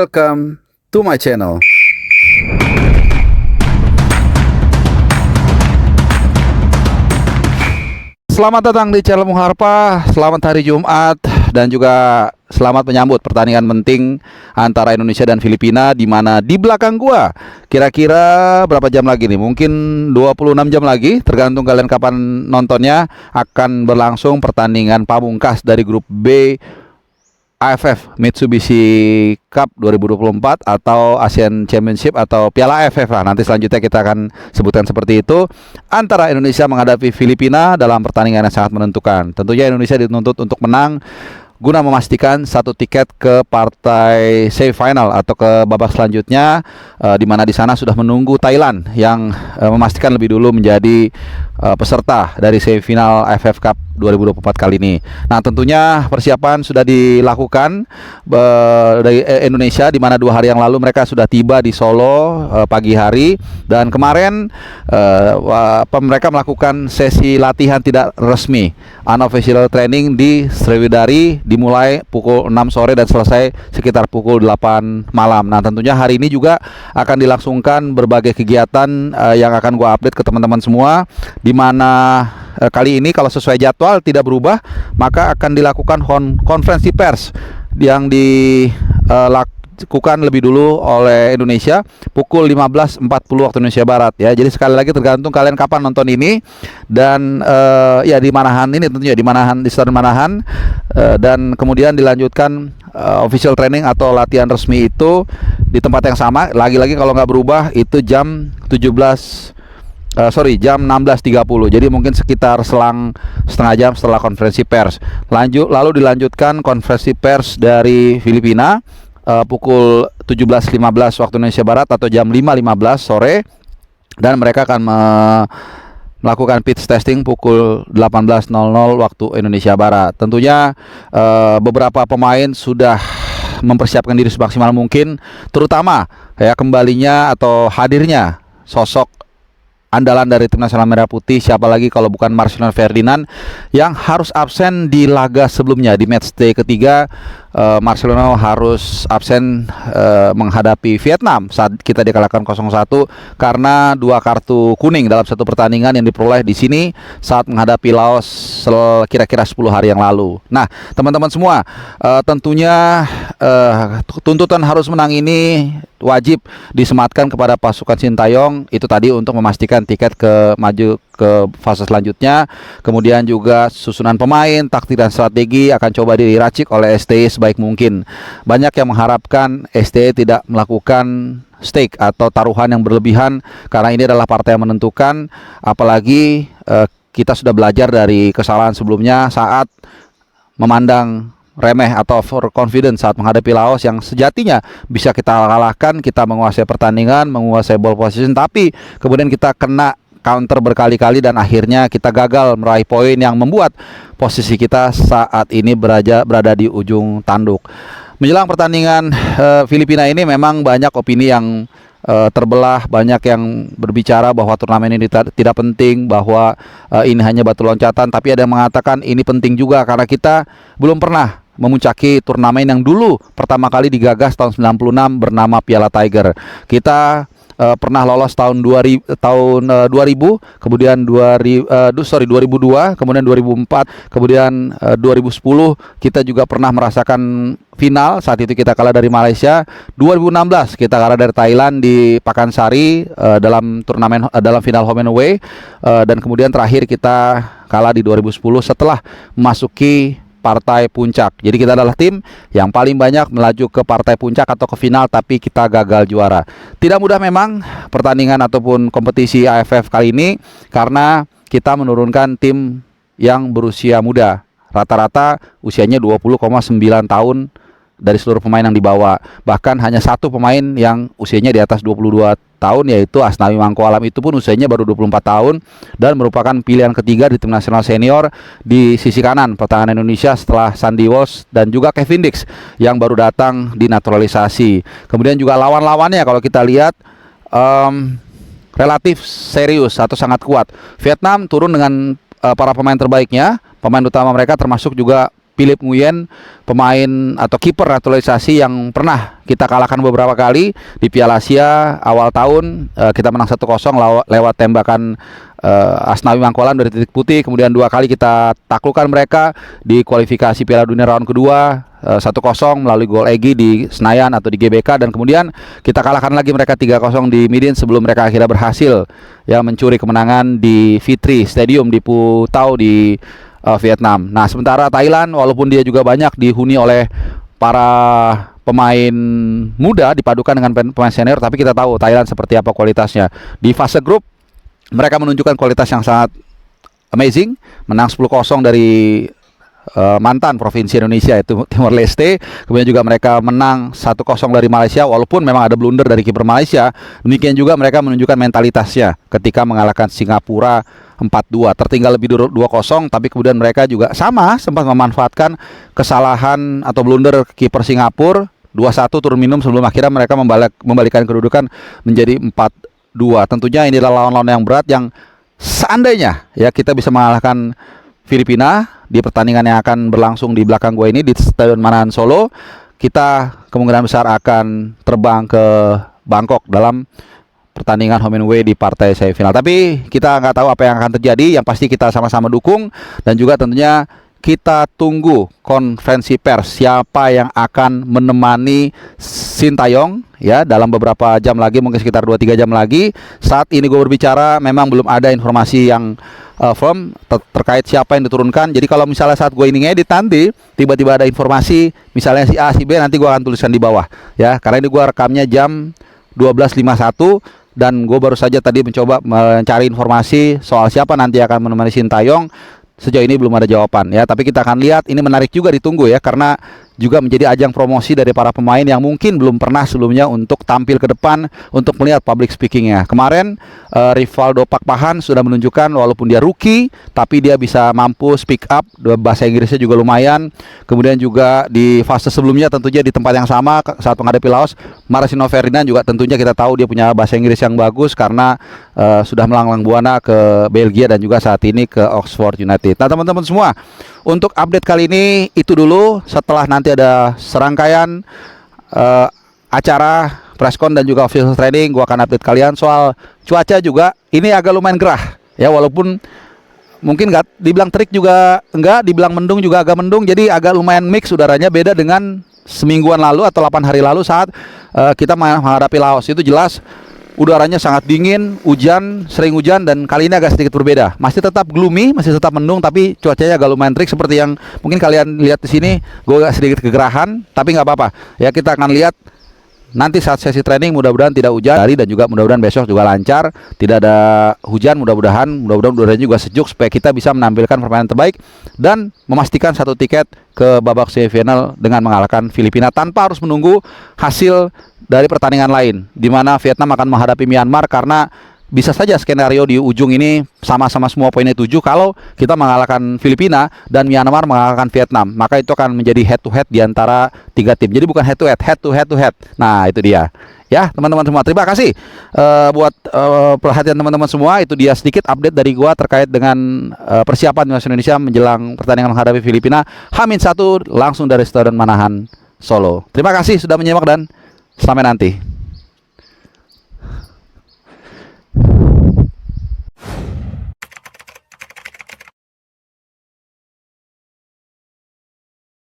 Welcome to my channel. Selamat datang di channel Bung Harpa. Selamat hari Jumat dan juga selamat menyambut pertandingan penting antara Indonesia dan Filipina, di mana di belakang gua kira-kira berapa jam lagi nih? Mungkin 26 jam lagi, tergantung kalian kapan nontonnya, akan berlangsung pertandingan pamungkas dari grup B AFF Mitsubishi Cup 2024 atau Asian Championship atau Piala AFF lah. Nanti selanjutnya kita akan sebutkan seperti itu, antara Indonesia menghadapi Filipina dalam pertandingan yang sangat menentukan. Tentunya Indonesia dituntut untuk menang guna memastikan satu tiket ke partai semifinal atau ke babak selanjutnya, di mana di sana sudah menunggu Thailand yang memastikan lebih dulu menjadi peserta dari semifinal AFF Cup 2024 kali ini. Nah, tentunya persiapan sudah dilakukan dari Indonesia, di mana 2 hari yang lalu mereka sudah tiba di Solo pagi hari, dan kemarin mereka melakukan sesi latihan tidak resmi, unofficial training di Sriwidari, dimulai pukul 6 sore dan selesai sekitar pukul 8 malam. Nah, tentunya hari ini juga akan dilangsungkan berbagai kegiatan yang akan gua update ke teman-teman semua, di mana kali ini kalau sesuai jadwal tidak berubah, maka akan dilakukan konferensi pers yang dilakukan lebih dulu oleh Indonesia pukul 15.40 waktu Indonesia Barat ya. Jadi sekali lagi tergantung kalian kapan nonton ini, dan ya di Manahan ini, tentunya di Manahan, di Stadion Manahan, dan kemudian dilanjutkan official training atau latihan resmi itu di tempat yang sama. Lagi-lagi kalau nggak berubah itu jam 16.30. Jadi mungkin sekitar selang setengah jam setelah konferensi pers. Lalu dilanjutkan konferensi pers dari Filipina pukul 17.15 waktu Indonesia Barat atau jam 5.15 sore, dan mereka akan melakukan pitch testing pukul 18.00 waktu Indonesia Barat. Tentunya beberapa pemain sudah mempersiapkan diri semaksimal mungkin, terutama ya kembalinya atau hadirnya sosok andalan dari tim nasional merah putih, siapa lagi kalau bukan Marcelino Ferdinand, yang harus absen di laga sebelumnya. Di matchday ketiga, Marcelino harus absen menghadapi Vietnam saat kita dikalahkan 0-1 karena 2 kartu kuning dalam satu pertandingan yang diperoleh di sini saat menghadapi Laos kira-kira 10 hari yang lalu. Nah, teman-teman semua, tentunya tuntutan harus menang ini wajib disematkan kepada pasukan Sintayong, itu tadi untuk memastikan tiket maju ke fase selanjutnya. Kemudian juga susunan pemain, taktik dan strategi akan coba diracik oleh STY sebaik mungkin. Banyak yang mengharapkan STY tidak melakukan stake atau taruhan yang berlebihan, karena ini adalah partai yang menentukan. Apalagi kita sudah belajar dari kesalahan sebelumnya saat memandang remeh atau overconfident saat menghadapi Laos yang sejatinya bisa kita kalahkan. Kita menguasai pertandingan, menguasai ball position, tapi kemudian kita kena counter berkali-kali dan akhirnya kita gagal meraih poin yang membuat posisi kita saat ini berada di ujung tanduk. Menjelang pertandingan Filipina ini memang banyak opini yang terbelah, banyak yang berbicara bahwa turnamen ini tidak penting, bahwa ini hanya batu loncatan, tapi ada yang mengatakan ini penting juga karena kita belum pernah memuncaki turnamen yang dulu pertama kali digagas tahun 96 bernama Piala Tiger. Kita pernah lolos tahun 2000, kemudian 2002, kemudian 2004, kemudian 2010 kita juga pernah merasakan final. Saat itu kita kalah dari Malaysia. 2016 kita kalah dari Thailand di Pakansari dalam turnamen dalam final home and away, dan kemudian terakhir kita kalah di 2010 setelah memasuki partai puncak. Jadi kita adalah tim yang paling banyak melaju ke partai puncak atau ke final, tapi kita gagal juara. Tidak mudah memang pertandingan ataupun kompetisi AFF kali ini, karena kita menurunkan tim yang berusia muda. Rata-rata usianya 20,9 tahun dari seluruh pemain yang dibawa. Bahkan hanya satu pemain yang usianya di atas 22 tahun, yaitu Asnawi Mangkualam. Itu pun usianya baru 24 tahun dan merupakan pilihan ketiga di tim nasional senior di sisi kanan pertahanan Indonesia setelah Sandy Walsh dan juga Kevin Dix yang baru datang dinaturalisasi. Kemudian juga lawan-lawannya kalau kita lihat relatif serius atau sangat kuat. Vietnam turun dengan para pemain terbaiknya. Pemain utama mereka termasuk juga Philip Nguyen, pemain atau kiper naturalisasi yang pernah kita kalahkan beberapa kali di Piala Asia awal tahun. Kita menang 1-0 lewat tembakan Asnawi Mangkualam dari titik putih. Kemudian 2 kali kita taklukkan mereka di kualifikasi Piala Dunia round kedua 1-0 melalui gol Egy di Senayan atau di GBK, dan kemudian kita kalahkan lagi mereka 3-0 di Midin sebelum mereka akhirnya berhasil ya mencuri kemenangan di Fitri Stadium di Phu Tau di Vietnam. Nah, sementara Thailand walaupun dia juga banyak dihuni oleh para pemain muda dipadukan dengan pemain senior, tapi kita tahu Thailand seperti apa kualitasnya. Di fase grup mereka menunjukkan kualitas yang sangat amazing, menang 10-0 dari mantan provinsi Indonesia itu Timor Leste. Kemudian juga mereka menang 1-0 dari Malaysia walaupun memang ada blunder dari kiper Malaysia. Demikian juga mereka menunjukkan mentalitasnya ketika mengalahkan Singapura 4-2, tertinggal lebih 2-0, tapi kemudian mereka juga sama sempat memanfaatkan kesalahan atau blunder kiper Singapura 2-1 turun minum sebelum akhirnya mereka membalikkan kedudukan menjadi 4-2. Tentunya inilah lawan-lawan yang berat yang seandainya ya kita bisa mengalahkan Filipina di pertandingan yang akan berlangsung di belakang gua ini di Stadion Manahan Solo, kita kemungkinan besar akan terbang ke Bangkok dalam pertandingan home and away di partai semifinal. Tapi kita nggak tahu apa yang akan terjadi. Yang pasti kita sama-sama dukung, dan juga tentunya kita tunggu konferensi pers siapa yang akan menemani Sintayong ya dalam beberapa jam lagi, mungkin sekitar 2-3 jam lagi. Saat ini gue berbicara memang belum ada informasi yang firm terkait siapa yang diturunkan. Jadi kalau misalnya saat gue ini ngedit nanti tiba-tiba ada informasi misalnya si A si B, nanti gue akan tuliskan di bawah ya, karena ini gue rekamnya jam 12.51 dan gue baru saja tadi mencoba mencari informasi soal siapa nanti akan menemani Sintayong. Sejauh ini belum ada jawaban ya, tapi kita akan lihat. Ini menarik juga ditunggu ya, karena juga menjadi ajang promosi dari para pemain yang mungkin belum pernah sebelumnya untuk tampil ke depan untuk melihat public speakingnya. Kemarin Rivaldo Pakpahan sudah menunjukkan walaupun dia rookie, tapi dia bisa mampu speak up, bahasa Inggrisnya juga lumayan. Kemudian juga di fase sebelumnya tentunya di tempat yang sama saat menghadapi Laos, Marcelino Ferdinand juga tentunya kita tahu dia punya bahasa Inggris yang bagus karena sudah melanglang buana ke Belgia dan juga saat ini ke Oxford United. Nah teman-teman semua, untuk update kali ini itu dulu. Setelah nanti ada serangkaian acara preskon dan juga official training, gua akan update kalian soal cuaca juga. Ini agak lumayan gerah ya, walaupun mungkin nggak dibilang terik juga enggak, dibilang mendung juga agak mendung, jadi agak lumayan mix udaranya, beda dengan semingguan lalu atau 8 hari lalu saat kita menghadapi Laos. Itu jelas udaranya sangat dingin, hujan, sering hujan, dan kali ini agak sedikit berbeda. Masih tetap gloomy, masih tetap mendung, tapi cuacanya agak lumayan terik seperti yang mungkin kalian lihat di sini. Gue agak sedikit kegerahan, tapi nggak apa-apa. Ya kita akan lihat nanti saat sesi training, mudah-mudahan tidak hujan hari, dan juga mudah-mudahan besok juga lancar, tidak ada hujan, mudah-mudahan udaranya juga sejuk supaya kita bisa menampilkan permainan terbaik dan memastikan 1 tiket ke babak semifinal dengan mengalahkan Filipina tanpa harus menunggu hasil dari pertandingan lain, di mana Vietnam akan menghadapi Myanmar, karena bisa saja skenario di ujung ini sama-sama semua poinnya 7. Kalau kita mengalahkan Filipina dan Myanmar mengalahkan Vietnam, maka itu akan menjadi head to head di antara 3 tim. Jadi bukan head to head. Nah itu dia ya teman-teman semua. Terima kasih buat perhatian teman-teman semua. Itu dia sedikit update dari gua terkait dengan persiapan timnas Indonesia menjelang pertandingan menghadapi Filipina H-1 langsung dari Stadion Manahan Solo. Terima kasih sudah menyimak dan sampai nanti.